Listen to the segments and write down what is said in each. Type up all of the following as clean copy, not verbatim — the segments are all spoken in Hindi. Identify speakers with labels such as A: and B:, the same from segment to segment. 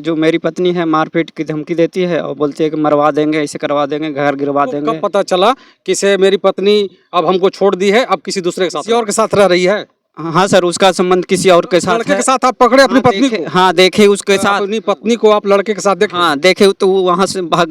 A: जो मेरी पत्नी है मारपीट की धमकी देती है और बोलती है कि मरवा देंगे, ऐसे करवा देंगे, घर गिरवा
B: तो
A: देंगे।
B: कब पता चला कि से मेरी पत्नी अब हमको छोड़ दी है, अब किसी दूसरे के साथ, किसी और के साथ रह रही है?
A: हाँ सर, उसका संबंध किसी और के साथ
B: लड़के
A: है।
B: के साथ आप पकड़े अपनी पत्नी को?
A: हाँ देखे उसके साथ।
B: अपनी पत्नी को आप लड़के के साथ देखे?
A: हाँ देखे तो वो वहाँ से भाग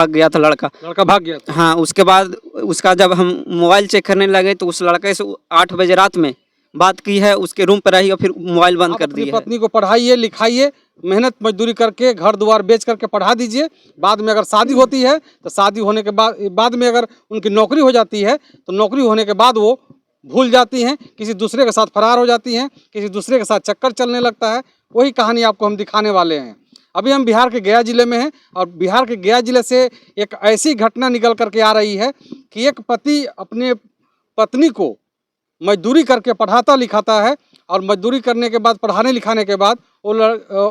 A: गया था लड़का।
B: लड़का भाग गया था?
A: हाँ, उसके बाद उसका जब हम मोबाइल चेक करने लगे तो उस लड़के से 8 बजे रात में बात की है, उसके रूम पर रही और फिर मोबाइल बंद कर
B: अपनी
A: दिया है।
B: पत्नी को पढ़ाइए, लिखाइए, मेहनत मजदूरी करके घर द्वार बेच करके पढ़ा दीजिए। बाद में अगर शादी होती है तो शादी होने के बाद में अगर उनकी नौकरी हो जाती है तो नौकरी होने के बाद वो भूल जाती हैं, किसी दूसरे के साथ फरार हो जाती हैं, किसी दूसरे के साथ चक्कर चलने लगता है। वही कहानी आपको हम दिखाने वाले हैं। अभी हम बिहार के गया जिले में हैं और बिहार के गया जिले से एक ऐसी घटना निकल करके आ रही है कि एक पति अपने पत्नी को मजदूरी करके पढ़ाता लिखाता है और मजदूरी करने के बाद, पढ़ाने लिखाने के बाद वो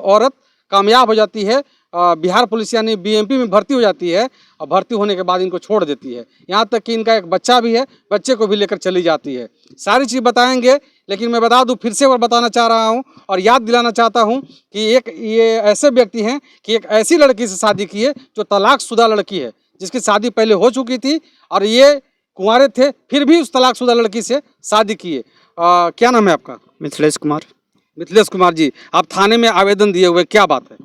B: औरत कामयाब हो जाती है, बिहार पुलिस यानी बीएमपी में भर्ती हो जाती है और भर्ती होने के बाद इनको छोड़ देती है। यहाँ तक कि इनका एक बच्चा भी है, बच्चे को भी लेकर चली जाती है। सारी चीज़ बताएंगे, लेकिन मैं बता दूं, फिर से और बताना चाह रहा हूँ और याद दिलाना चाहता हूँ कि ये ऐसे व्यक्ति हैं कि एक ऐसी लड़की से शादी की है जो तलाकशुदा लड़की है, जिसकी शादी पहले हो चुकी थी और ये कुंवारे थे, फिर भी उस तलाकशुदा लड़की से शादी किए। क्या नाम है आपका?
A: मिथिलेश कुमार।
B: मिथिलेश कुमार जी, आप थाने में आवेदन दिए हुए, क्या बात है?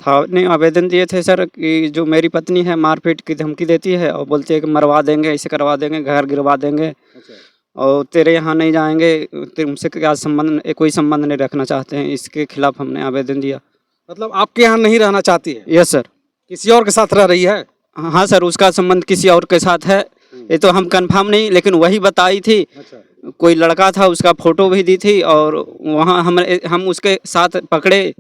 A: थाने आवेदन दिए थे सर कि जो मेरी पत्नी है मारपीट की धमकी देती है और बोलती है कि मरवा देंगे, ऐसे करवा देंगे, घर गिरवा देंगे।
B: अच्छा।
A: और तेरे यहाँ नहीं जाएंगे, तुमसे क्या संबंध, कोई संबंध नहीं रखना चाहते हैं। इसके खिलाफ हमने आवेदन दिया।
B: मतलब आपके यहाँ नहीं रहना चाहती है?
A: Yes sir.
B: किसी और के साथ रह रही है?
A: हाँ सर, उसका संबंध किसी और के साथ है। ये तो हम कंफर्म नहीं, लेकिन वही बताई थी।
B: अच्छा।
A: कोई लड़का था, उसका फोटो भी दी थी और वहाँ हम उसके साथ पकड़े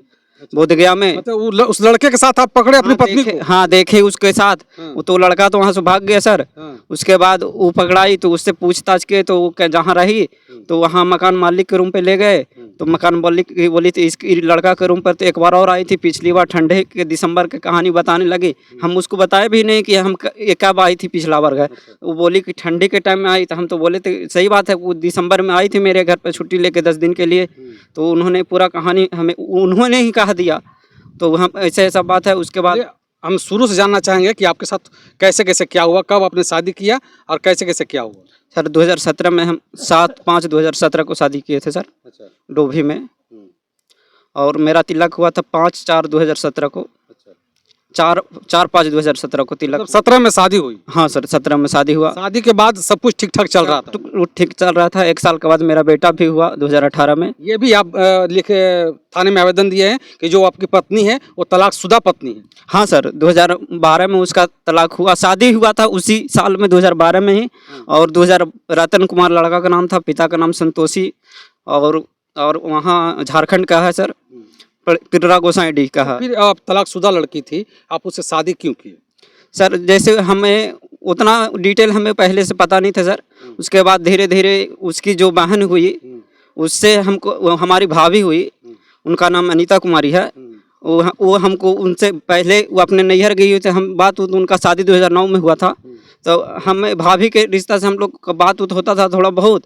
A: बोधगया में।
B: मतलब उस लड़के के साथ आप पकड़े अपनी पत्नी को?
A: हाँ देखे उसके साथ।
B: हाँ।
A: तो लड़का तो वहाँ से भाग गया सर।
B: हाँ।
A: उसके बाद वो पकड़ाई तो उससे पूछताछ किए तो वो जहाँ रही तो वहाँ मकान मालिक के रूम पे ले गए। तो मकान मालिक बोली थी इस लड़का के रूम पर तो एक बार और आई थी, पिछली बार ठंडे के दिसंबर की कहानी बताने लगी। हम उसको बताए भी नहीं कि हम कब आई थी पिछला बार गए। वो बोली कि ठंडी के टाइम में आई। तो हम तो बोले थे सही बात है, वो दिसंबर में आई थी मेरे घर पर छुट्टी लेके 10 दिन के लिए। तो उन्होंने पूरा कहानी हमें उन्होंने ही कहा दिया। तो हम ऐसा बात है। उसके बाद
B: हम शुरू से जानना चाहेंगे कि आपके साथ कैसे कैसे क्या हुआ, कब आपने शादी किया और कैसे कैसे क्या हुआ?
A: सर 2017 में हम 7/5/2017 को शादी किए थे सर।
B: अच्छा।
A: डोभी में। और मेरा तिलक हुआ था 5/4/2017 को। 4/5/2017 को तिलक।
B: मतलब 17 में शादी हुई?
A: हाँ सर, 17 में शादी हुआ।
B: शादी के बाद सब कुछ ठीक ठाक चल रहा था?
A: ठीक चल रहा था। 1 साल के बाद मेरा बेटा भी हुआ 2018 में।
B: ये भी आप लिखे थाने में आवेदन दिए हैं कि जो आपकी पत्नी है वो तलाकशुदा पत्नी है?
A: हाँ सर, 2012 में उसका तलाक हुआ। शादी हुआ था उसी साल में 2012 में ही। और 2000 रतन कुमार लड़का का नाम था, पिता का नाम संतोषी। और वहाँ झारखंड का है सर, पिर्रा गोसाईडीह का है।
B: फिर आप तलाकशुदा लड़की थी, आप उससे शादी क्यों की?
A: सर जैसे हमें उतना डिटेल हमें पहले से पता नहीं था सर। उसके बाद धीरे धीरे उसकी जो बहन हुई उससे हमको, हमारी भाभी हुई, उनका नाम अनीता कुमारी है। वो हमको उनसे पहले वो अपने नैहर गई हुई थी। हम बात उनका शादी 2009 में हुआ था। तो हमें भाभी के रिश्ता से हम लोग का बात होता था थोड़ा बहुत।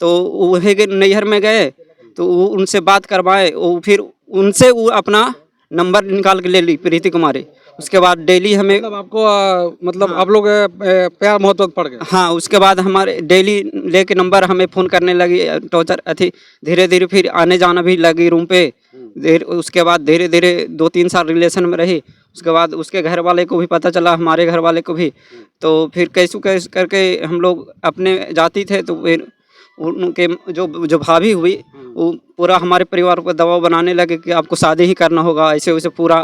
A: तो वही नैहर में गए तो वो उनसे बात करवाए। वो फिर उनसे वो अपना नंबर निकाल के ले ली, प्रीति कुमारी। उसके बाद डेली हमें
B: मतलब आपको मतलब आप लोग प्यार मोहब्बत पड़ गए?
A: हाँ, उसके बाद हमारे डेली लेके नंबर हमें फ़ोन करने लगी, टॉर्चर अथी। धीरे धीरे फिर आने जाना भी लगी रूम पे। उसके बाद धीरे धीरे 2-3 साल रिलेशन में रही। उसके बाद उसके घर वाले को भी पता चला, हमारे घर वाले को भी। तो फिर कैसे करके हम लोग अपने जाती थे। तो फिर उनके जो भाभी हुई वो पूरा हमारे परिवार को दबाव बनाने लगे कि आपको शादी ही करना होगा, ऐसे वैसे पूरा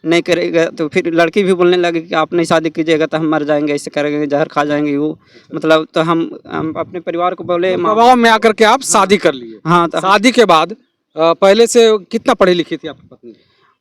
A: नहीं करेगा। तो फिर लड़की भी बोलने लगी कि आप नहीं शादी कीजिएगा तो हम मर जाएंगे, ऐसे करेंगे, जहर खा जाएंगे वो। मतलब तो हम अपने परिवार को बोले,
B: दबाव में आकर के आप शादी कर लिए?
A: हाँ। तो
B: शादी के बाद पहले से कितना पढ़ी लिखी थी आपकी पत्नी?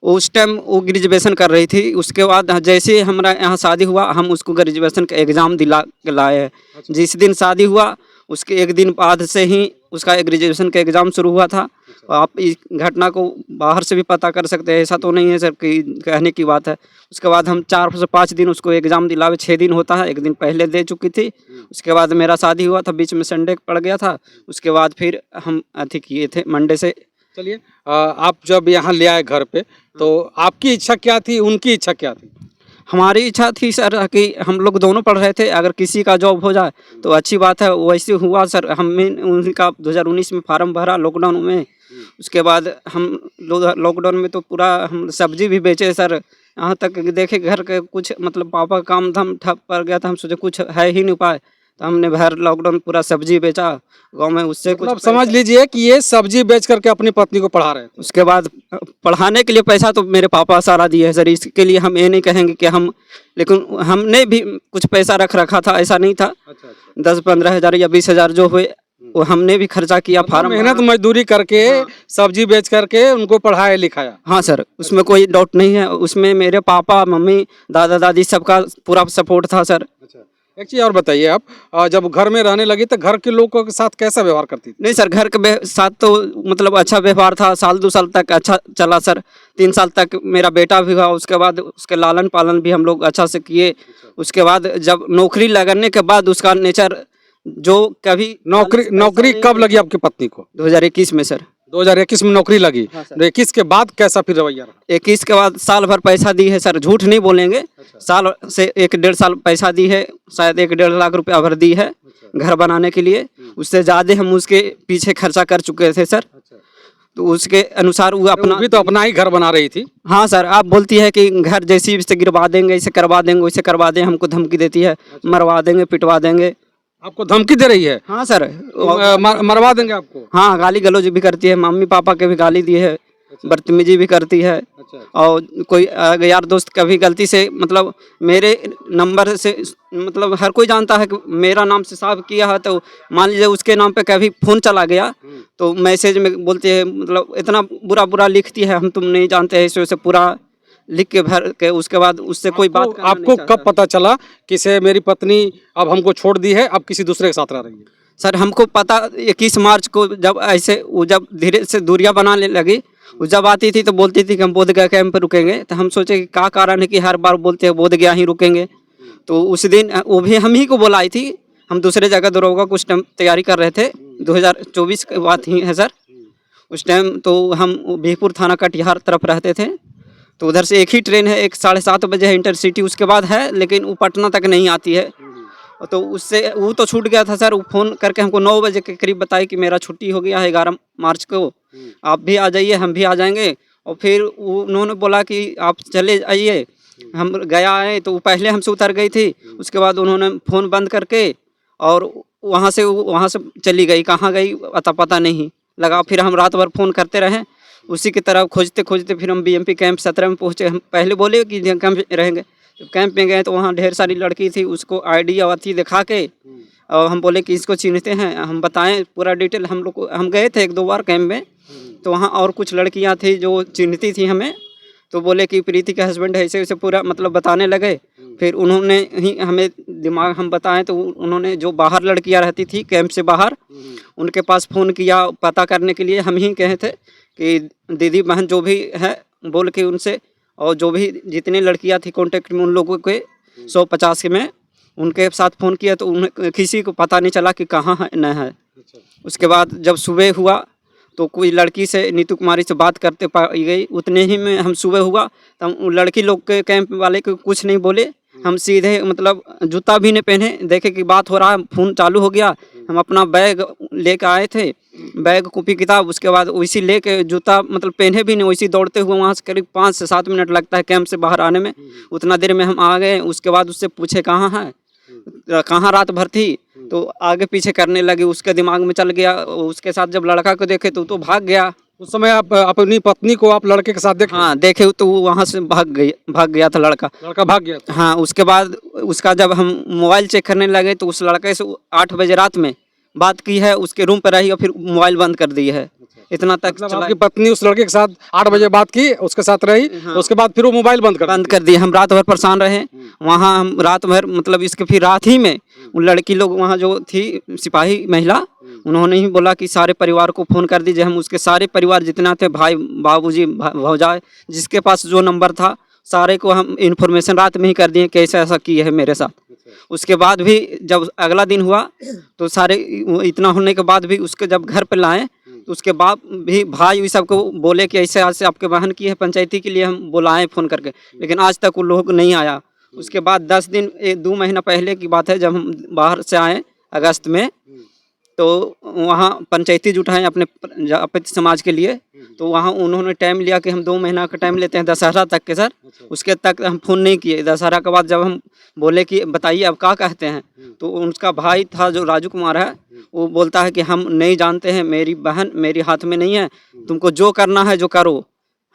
A: उस टाइम वो ग्रेजुएशन कर रही थी। उसके बाद जैसे हमारा यहाँ शादी हुआ हम उसको ग्रेजुएशन का एग्ज़ाम दिला के लाए हैं। जिस दिन शादी हुआ उसके 1 दिन बाद से ही उसका ग्रेजुएशन का एग्ज़ाम शुरू हुआ था। आप इस घटना को बाहर से भी पता कर सकते हैं, ऐसा तो नहीं है सर कि कहने की बात है। उसके बाद हम 4 से 5 दिन उसको एग्ज़ाम दिलावे, 6 दिन होता है, 1 दिन पहले दे चुकी थी। उसके बाद मेरा शादी हुआ था, बीच में संडे पड़ गया था। उसके बाद फिर हम अथी किए थे, मंडे से
B: चलिए, आप जब यहाँ ले आए घर पे तो आपकी इच्छा क्या थी, उनकी इच्छा क्या थी?
A: हमारी इच्छा थी सर कि हम लोग दोनों पढ़ रहे थे, अगर किसी का जॉब हो जाए तो अच्छी बात है। वैसे हुआ सर, हमने उनका 2019 में फार्म भरा लॉकडाउन में। उसके बाद हम लॉकडाउन में तो पूरा हम सब्जी भी बेचे सर। यहाँ तक कि देखे घर के कुछ मतलब पापा का काम धाम ठप पड़ गया था, हम सोचे कुछ है ही नहीं उपाय, तो हमने भर लॉकडाउन पूरा सब्जी बेचा गाँव में, उससे कुछ
B: मतलब समझ लीजिए कि ये सब्जी बेच करके अपनी पत्नी को पढ़ा रहे थे।
A: उसके बाद पढ़ाने के लिए पैसा तो मेरे पापा सारा दिए है सर। इसके लिए हम ये नहीं कहेंगे कि हम, लेकिन हमने भी कुछ पैसा रख रखा था, ऐसा नहीं था।
B: अच्छा, अच्छा।
A: 10-15 हज़ार या 20 हज़ार जो हुए वो हमने भी खर्चा किया। फार्म
B: मेहनत मजदूरी करके सब्जी बेच करके उनको पढ़ाया लिखाया।
A: हाँ सर, उसमें कोई डाउट नहीं है। उसमें मेरे पापा मम्मी दादा दादी सबका पूरा सपोर्ट था सर।
B: अच्छा, एक चीज़ और बताइए आप, जब घर में रहने लगी तो घर के लोगों के साथ कैसा व्यवहार करती थी?
A: नहीं सर, घर के साथ तो मतलब अच्छा व्यवहार था। 1-2 साल तक अच्छा चला सर। 3 साल तक मेरा बेटा भी हुआ। उसके बाद उसके लालन पालन भी हम लोग अच्छा से किए। उसके बाद जब नौकरी लगने के बाद उसका नेचर जो कभी
B: नौकरी कब लगी आपकी पत्नी को?
A: 2021 में सर।
B: 2021 में नौकरी लगी।
A: हाँ सर।
B: 21 के बाद कैसा फिर रवैया रहा?
A: 21 के बाद साल भर पैसा दी है सर, झूठ नहीं बोलेंगे। साल से 1-1.5 साल पैसा दी है, शायद 1-1.5 लाख रुपया भर दी है घर बनाने के लिए। उससे ज़्यादा हम उसके पीछे खर्चा कर चुके थे सर। तो उसके अनुसार वो अपना
B: भी तो अपना ही घर बना रही थी।
A: हाँ सर, आप बोलती है कि घर जैसी से गिरवा देंगे, इसे करवा देंगे, वैसे करवा दें। हमको धमकी देती है, मरवा देंगे, पिटवा देंगे।
B: आपको धमकी दे रही है?
A: हाँ सर,
B: मरवा देंगे आपको?
A: हाँ, गाली गलौज भी करती है। मम्मी पापा के भी गाली दी है, बदतमीजी भी करती है। और कोई यार दोस्त कभी गलती से मतलब मेरे नंबर से, मतलब हर कोई जानता है कि मेरा नाम से साफ किया है, तो मान लीजिए उसके नाम पे कभी फ़ोन चला गया तो मैसेज में बोलती है, मतलब इतना बुरा लिखती है, हम तुम नहीं जानते हैं, इस वजह से पूरा लिख के भर के। उसके बाद उससे कोई बात करना
B: आपको
A: नहीं
B: कब
A: चाहता।
B: पता चला कि से मेरी पत्नी अब हमको छोड़ दी है, अब किसी दूसरे के साथ रह रही है?
A: सर हमको पता 21 मार्च को, जब ऐसे वो जब धीरे से दूरियां बनाने लगी, वो जब आती थी तो बोलती थी कि हम बोधगया कैंप पर रुकेंगे। तो हम सोचे कि क्या कारण है कि हर बार बोलते हैं बोधगया ही रुकेंगे। तो उस दिन वो भी हम ही को बुलाई थी। हम दूसरे जगह दरोगा कुछ टाइम तैयारी कर रहे थे, 2024 की बात ही है सर। उस टाइम तो हम बिहपुर थाना कटिहार तरफ रहते थे, तो उधर से एक ही ट्रेन है, एक 7:30 बजे है इंटरसिटी, उसके बाद है, लेकिन वो पटना तक नहीं आती है। तो उससे वो तो छूट गया था सर। वो फ़ोन करके हमको 9 बजे के करीब बताई कि मेरा छुट्टी हो गया है 11 मार्च को, आप भी आ जाइए, हम भी आ जाएंगे। और फिर उन्होंने बोला कि आप चले आइए। हम गया आए तो वो पहले हमसे उतर गई थी। उसके बाद उन्होंने फ़ोन बंद करके और वहाँ से चली गई। कहाँ गई अता पता नहीं लगा। फिर हम रात भर फ़ोन करते रहे, उसी की तरफ खोजते खोजते फिर हम बीएमपी कैंप 17 में पहुँचे। हम पहले बोले कि कैंप रहेंगे, जब कैंप में गए तो वहाँ ढेर सारी लड़की थी। उसको आईडी और अथी दिखा के और हम बोले कि इसको चिन्हते हैं, हम बताएं पूरा डिटेल। हम गए थे 1-2 बार कैंप में, तो वहाँ और कुछ लड़कियाँ थी जो चिन्हती थी हमें। तो बोले कि प्रीति के हस्बैंड है, ऐसे वैसे पूरा मतलब बताने लगे। फिर उन्होंने ही हमें दिमाग हम बताएं तो उन्होंने जो बाहर लड़कियाँ रहती थी कैंप से बाहर, उनके पास फ़ोन किया पता करने के लिए। हम ही कहे थे कि दीदी बहन जो भी है बोल के उनसे, और जो भी जितनी लड़कियां थी कांटेक्ट में उन लोगों के 150 में उनके साथ फ़ोन किया, तो उन्हें किसी को पता नहीं चला कि कहाँ है न है। उसके बाद जब सुबह हुआ तो कोई लड़की से नीतू कुमारी से बात करते पाई गई। उतने ही में हम सुबह हुआ तो हम लड़की लोग के कैंप वाले को कुछ नहीं बोले। हम सीधे मतलब जूता भी नहीं पहने, देखे कि बात हो रहा है, फ़ोन चालू हो गया। हम अपना बैग लेकर आए थे, बैग कॉपी किताब। उसके बाद वैसी लेके जूता मतलब पहने भी नहीं, वैसी दौड़ते हुए वहाँ से करीब 5 से 7 मिनट लगता है कैंप से बाहर आने में। उतना देर में हम आ गए। उसके बाद उससे पूछे कहाँ है, कहाँ रात भर थी, तो आगे पीछे करने लगी। उसके दिमाग में चल गया। उसके साथ जब लड़का को देखे तो भाग गया।
B: उस समय आप अपनी पत्नी को आप लड़के के साथ देखे?
A: हाँ देखे, तो वो वहाँ से भाग गया था लड़का
B: भाग गया था।
A: हाँ, उसके बाद उसका जब हम मोबाइल चेक करने लगे तो उस लड़के से 8 बजे रात में बात की है, उसके रूम पर रही और फिर मोबाइल बंद कर दी है। इतना तक
B: मतलब आपकी पत्नी उस लड़के के साथ 8 बजे बात की, उसके साथ रही।
A: हाँ।
B: उसके बाद फिर वो मोबाइल बंद कर
A: दिए। हम रात भर परेशान रहे वहाँ। हम रात भर मतलब इसके फिर रात ही में उन लड़की लोग वहाँ जो थी सिपाही महिला, उन्होंने ही बोला कि सारे परिवार को फ़ोन कर दीजिए। हम उसके सारे परिवार जितना थे, भाई बाबूजी भौजाई, जिसके पास जो नंबर था सारे को हम इन्फॉर्मेशन रात में ही कर दिए कैसे ऐसा किए है मेरे साथ। उसके बाद भी जब अगला दिन हुआ तो सारे इतना होने के बाद भी उसके जब घर पर लाए तो उसके बाप भी भाई भी सबको बोले कि ऐसे ऐसे आपके बहन की है पंचायती के लिए हम बुलाएं फ़ोन करके, लेकिन आज तक वो लोग नहीं आया। उसके बाद 10 दिन 2 महीना पहले की बात है, जब हम बाहर से आए अगस्त में, तो वहाँ पंचायती जुटाएं अपने जापति समाज के लिए, तो वहाँ उन्होंने टाइम लिया कि हम 2 महीना का टाइम लेते हैं दशहरा तक के सर। उसके तक हम फ़ोन नहीं किए। दशहरा के बाद जब हम बोले कि बताइए अब क्या कहते हैं, तो उनका भाई था जो राजू कुमार है, वो बोलता है कि हम नहीं जानते हैं, मेरी बहन मेरे हाथ में नहीं है, तुमको जो करना है जो करो,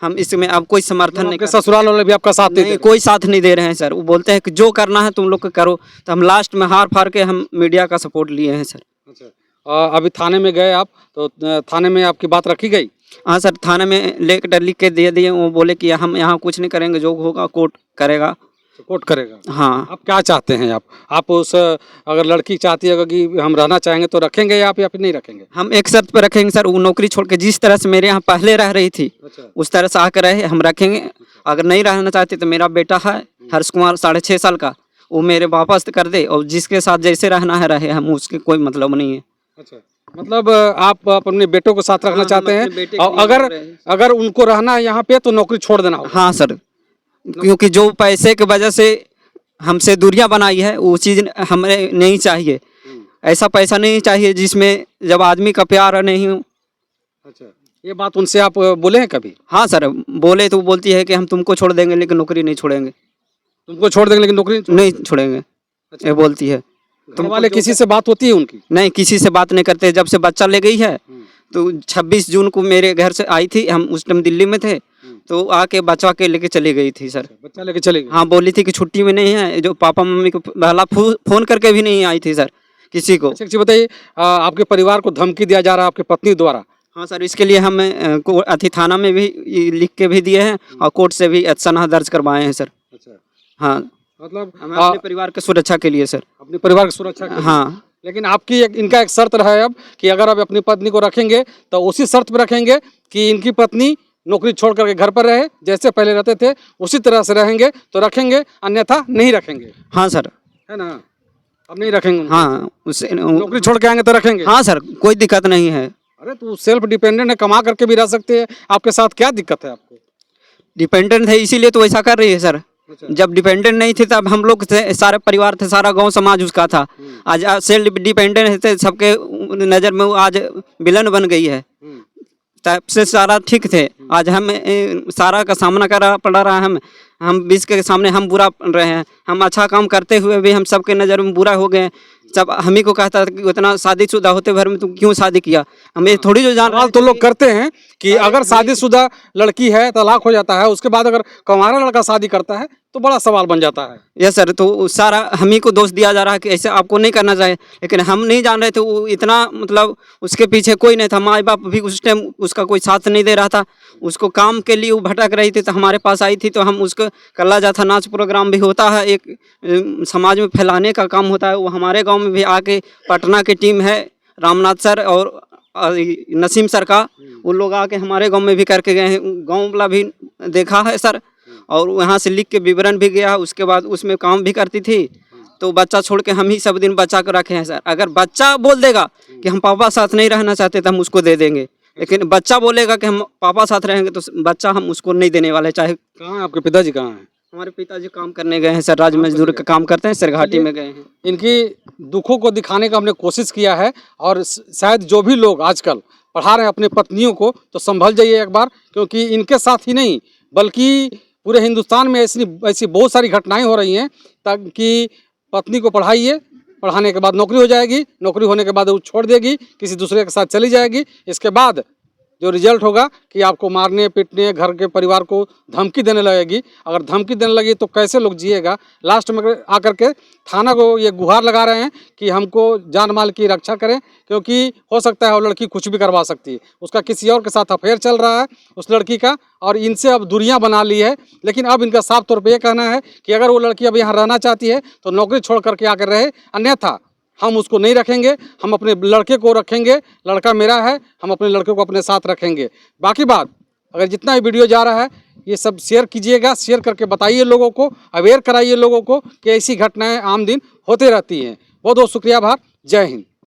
A: हम इसमें अब कोई समर्थन नहीं
B: आपके ससुराल वाले भी आपका साथ
A: नहीं, कोई साथ नहीं दे रहे हैं सर। वो बोलते हैं कि जो करना है तुम लोग को करो। तो हम लास्ट में हार फार के हम मीडिया का सपोर्ट लिए हैं सर।
B: अभी थाने में गए आप, तो थाने में आपकी बात रखी गई?
A: हाँ सर, थाने में लेकर लिख के दे दिए। वो बोले कि हम यहाँ कुछ नहीं करेंगे, जो होगा कोर्ट करेगा।
B: कोर्ट करेगा?
A: हाँ।
B: आप क्या चाहते हैं? आप उस अगर लड़की चाहती है कि हम रहना चाहेंगे तो रखेंगे आप या फिर नहीं रखेंगे?
A: हम एक शर्त पर रखेंगे सर, वो नौकरी छोड़ के जिस तरह से मेरे यहाँ पहले रह रही थी उस तरह से आकर रहे, हम रखेंगे। अगर नहीं रहना चाहते तो मेरा बेटा है हर्ष कुमार 6.5 साल का, वो मेरे वापस कर दे, और जिसके साथ जैसे रहना है रहे, हम उसके कोई मतलब नहीं है।
B: अच्छा, मतलब आप अपने बेटों को साथ रखना चाहते हैं, और अगर उनको रहना है यहाँ पे तो नौकरी छोड़ देना होगा?
A: हाँ सर, क्योंकि जो पैसे की वजह से हमसे दूरियां बनाई है वो चीज़ हमें नहीं चाहिए। ऐसा पैसा नहीं चाहिए जिसमें जब आदमी का प्यार नहीं हो।
B: अच्छा, ये बात उनसे आप बोले हैं कभी?
A: हाँ सर, बोले तो बोलती है कि हम तुमको छोड़ देंगे लेकिन नौकरी नहीं छोड़ेंगे।
B: तुमको छोड़ देंगे लेकिन नौकरी
A: नहीं छोड़ेंगे, ये बोलती है।
B: तुम वाले किसी से बात होती है उनकी?
A: नहीं, किसी से बात नहीं करते। जब से बच्चा ले गई है, तो 26 जून को मेरे घर से आई थी, हम उस टाइम दिल्ली में थे, तो आके बच्चा के लेके चली गई थी सर।
B: बच्चा लेके चली गई?
A: हाँ, बोली थी कि छुट्टी में नहीं है, जो पापा मम्मी को पहला फ़ोन करके भी नहीं आई थी सर किसी को।
B: अच्छा बताइए, आपके परिवार को धमकी दिया जा रहा है आपकी पत्नी द्वारा?
A: हाँ सर, इसके लिए हम अति थाना में भी लिख के भी दिए हैं और कोर्ट से भी एतसना दर्ज करवाए हैं सर।
B: अच्छा,
A: हाँ,
B: मतलब
A: हम अपने परिवार की सुरक्षा के लिए सर।
B: अपने परिवार की सुरक्षा के लिए?
A: हाँ,
B: लेकिन आपकी इनका एक शर्त रहा है अब कि अगर आप अपनी पत्नी को रखेंगे तो उसी शर्त पर रखेंगे कि इनकी पत्नी नौकरी छोड़ करके घर पर रहे, जैसे पहले रहते थे उसी तरह से रहेंगे तो रखेंगे, अन्यथा नहीं रखेंगे।
A: हाँ सर,
B: है ना? अब नहीं रखेंगे?
A: हाँ, उससे
B: नौकरी छोड़ के आएंगे तो रखेंगे?
A: हाँ सर, कोई दिक्कत नहीं है।
B: अरे तो सेल्फ डिपेंडेंट है, कमा करके भी रह सकते हैं, आपके साथ क्या दिक्कत है आपको?
A: डिपेंडेंट है इसीलिए तो ऐसा कर रही है सर। जब डिपेंडेंट नहीं थे तब हम लोग थे, सारे परिवार थे, सारा गांव समाज उसका था। आज सेल्फ डिपेंडेंट थे, सबके नज़र में वो आज विलन बन गई है। तब से सारा ठीक थे, आज हम सारा का सामना करना पड़ रहा है। हम बीच के सामने हम बुरा रहे हैं, हम अच्छा काम करते हुए भी हम सबके नज़र में बुरा हो गए। सब हम ही को कहता था कि उतना शादीशुदा होते भर में तुम क्यों शादी किया। हमें थोड़ी जो जान
B: तो लोग करते हैं कि अगर शादीशुदा लड़की है, तलाक हो जाता है, उसके बाद अगर कंवारा लड़का शादी करता है तो बड़ा सवाल बन जाता है।
A: यस सर, तो सारा हम ही को दोष दिया जा रहा है कि ऐसे आपको नहीं करना चाहिए, लेकिन हम नहीं जान रहे थे वो इतना, मतलब उसके पीछे कोई नहीं था। माँ बाप भी उस टाइम उसका कोई साथ नहीं दे रहा था, उसको काम के लिए वो भटक रही थी, तो हमारे पास आई थी, तो हम उसको कल्ला जाथा नाच प्रोग्राम भी होता है, एक समाज में फैलाने का काम होता है, वो हमारे गाँव में भी आके पटना की टीम है, रामनाथ सर और नसीम सर का, वो लोग आके हमारे गाँव में भी करके गए हैं। गाँव वाला भी देखा है सर, और वहाँ से लिख के विवरण भी गया। उसके बाद उसमें काम भी करती थी, तो बच्चा छोड़ के हम ही सब दिन बच्चा को रखे हैं सर। अगर बच्चा बोल देगा कि हम पापा साथ नहीं रहना चाहते तो हम उसको दे देंगे, लेकिन बच्चा बोलेगा कि हम पापा साथ रहेंगे तो बच्चा हम उसको नहीं देने वाले। चाहे
B: कहाँ है आपके पिताजी? कहाँ हैं?
A: हमारे पिताजी काम करने गए हैं सर, राज मजदूर का काम करते हैं, सरघाटी में गए हैं।
B: इनकी दुखों को दिखाने का हमने कोशिश किया है, और शायद जो भी लोग आजकल पढ़ा रहे हैं अपने पत्नियों को, तो संभल जाइए एक बार, क्योंकि इनके साथ ही नहीं बल्कि पूरे हिंदुस्तान में ऐसी बहुत सारी घटनाएं हो रही हैं। ताकि पत्नी को पढ़ाइए, पढ़ाने के बाद नौकरी हो जाएगी, नौकरी होने के बाद वो छोड़ देगी, किसी दूसरे के साथ चली जाएगी। इसके बाद जो रिजल्ट होगा कि आपको मारने पीटने, घर के परिवार को धमकी देने लगेगी। अगर धमकी देने लगी तो कैसे लोग जिएगा। लास्ट में आकर के थाना को ये गुहार लगा रहे हैं कि हमको जान माल की रक्षा करें, क्योंकि हो सकता है वो लड़की कुछ भी करवा सकती है। उसका किसी और के साथ अफेयर चल रहा है उस लड़की का, और इनसे अब दूरियां बना ली है। लेकिन अब इनका साफ तौर पर यह कहना है कि अगर वो लड़की अब यहाँ रहना चाहती है तो नौकरी छोड़ करके आकर रहे, अन्यथा हम उसको नहीं रखेंगे, हम अपने लड़के को रखेंगे। लड़का मेरा है, हम अपने लड़के को अपने साथ रखेंगे। बाकी बात, अगर जितना भी वीडियो जा रहा है ये सब शेयर कीजिएगा, शेयर करके बताइए लोगों को, अवेयर कराइए लोगों को कि ऐसी घटनाएं आम दिन होते रहती हैं। बहुत बहुत शुक्रिया, आभार, जय हिंद।